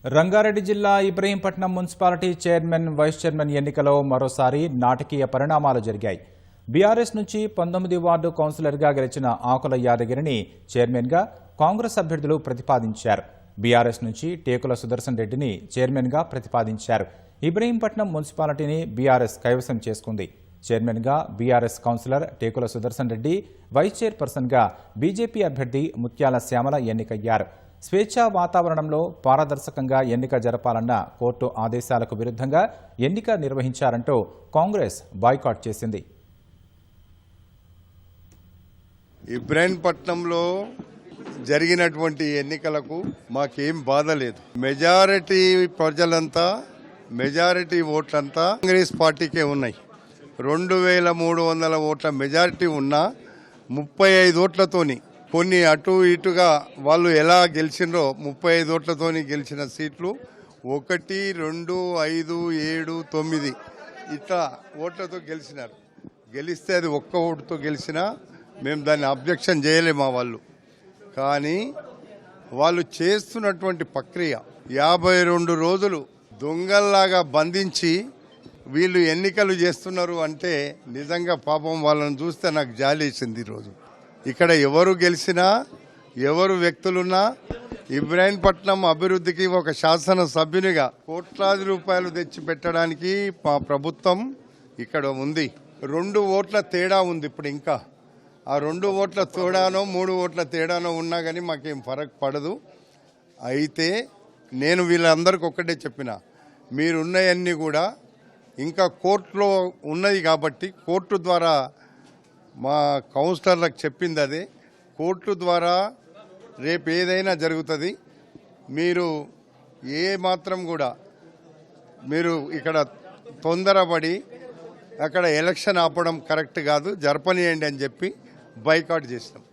రంగారెడ్డి జిల్లా Ibrahimpatnam municipality chairman vice chairman ఎన్నికలో మరోసారి నాటకీయ పరిణామాలు జరిగాయి. బీఆర్ఎస్ నుంచి 19 వార్డు కౌన్సిలర్గా గెలిచిన ఆకుల యాదగిరిని చైర్మన్గా కాంగ్రెస్ అభ్యర్థులు ప్రతిపాదించారు. బీఆర్ఎస్ నుంచి టేకుల సుదర్శన్ రెడ్డిని చైర్మన్గా ప్రతిపాదించారు. ఇబ్రహీంపట్నం మున్సిపాలిటీని బీఆర్ఎస్ కైవసం చేసుకుంది. చైర్మన్గా BRS councillor టేకుల Sudarshan Reddy, vice చైర్పర్సన్గా బీజేపీ అభ్యర్థి ముత్యాల శ్యామల ఎన్నికయ్యారు. స్వేచ్ఛా వాతావరణంలో పారదర్శకంగా ఎన్నిక జరపాలన్న కోర్టు ఆదేశాలకు విరుద్ధంగా ఎన్నిక నిర్వహించారంటూ కాంగ్రెస్ బాయ్కాట్ చేసింది. ఇబ్రహీంపట్నంలో జరిగినటువంటి ఎన్నికలకు మాకేం బాధ లేదు. మెజారిటీ ప్రజలంతా మెజారిటీ ఓట్లంతా కాంగ్రెస్ పార్టీకే ఉన్నాయి. 2300 ఓట్ల మెజారిటీ ఉన్నా 35 ఓట్లతోని కొన్ని అటు ఇటుగా వాళ్ళు ఎలా గెలిచినరో 35 ఓట్లతోని గెలిచిన సీట్లు 1, 2, 5, 7, 9 ఇట్లా ఓట్లతో గెలిచినారు. గెలిస్తే అది ఒక్క ఓటుతో గెలిచినా మేము దాన్ని అబ్జెక్షన్ చేయలేము మా వాళ్ళు. కానీ వాళ్ళు చేస్తున్నటువంటి ప్రక్రియ 52 రోజులు దొంగల్లాగా బంధించి వీళ్ళు ఎన్నికలు చేస్తున్నారు అంటే నిజంగా పాపం వాళ్ళని చూస్తే నాకు జాలేసింది. ఈరోజు ఇక్కడ ఎవరు గెలిచినా ఎవరు వ్యక్తులున్నా ఇబ్రహీంపట్నం అభివృద్ధికి ఒక శాసన సభ్యునిగా కోట్లాది రూపాయలు తెచ్చి పెట్టడానికి మా ప్రభుత్వం ఇక్కడ ఉంది. 2 ఓట్ల తేడా ఉంది. ఇప్పుడు ఇంకా ఆ 2 ఓట్ల తేడానో 3 ఓట్ల తేడానో ఉన్నా కానీ మాకేం ఫరక్ పడదు. అయితే నేను వీళ్ళందరికీ ఒక్కటే చెప్పిన, మీరున్నాయన్నీ కూడా ఇంకా కోర్టులో ఉన్నది కాబట్టి కోర్టు ద్వారా మా కౌన్సిలర్లకు చెప్పింది అదే. కోర్టు ద్వారా రేపు ఏదైనా జరుగుతుంది. మీరు ఏ మాత్రం కూడా మీరు ఇక్కడ తొందరపడి అక్కడ ఎలక్షన్ ఆపడం కరెక్ట్ కాదు, జరపనియండి అని చెప్పి బాయ్కాట్ చేసినాం.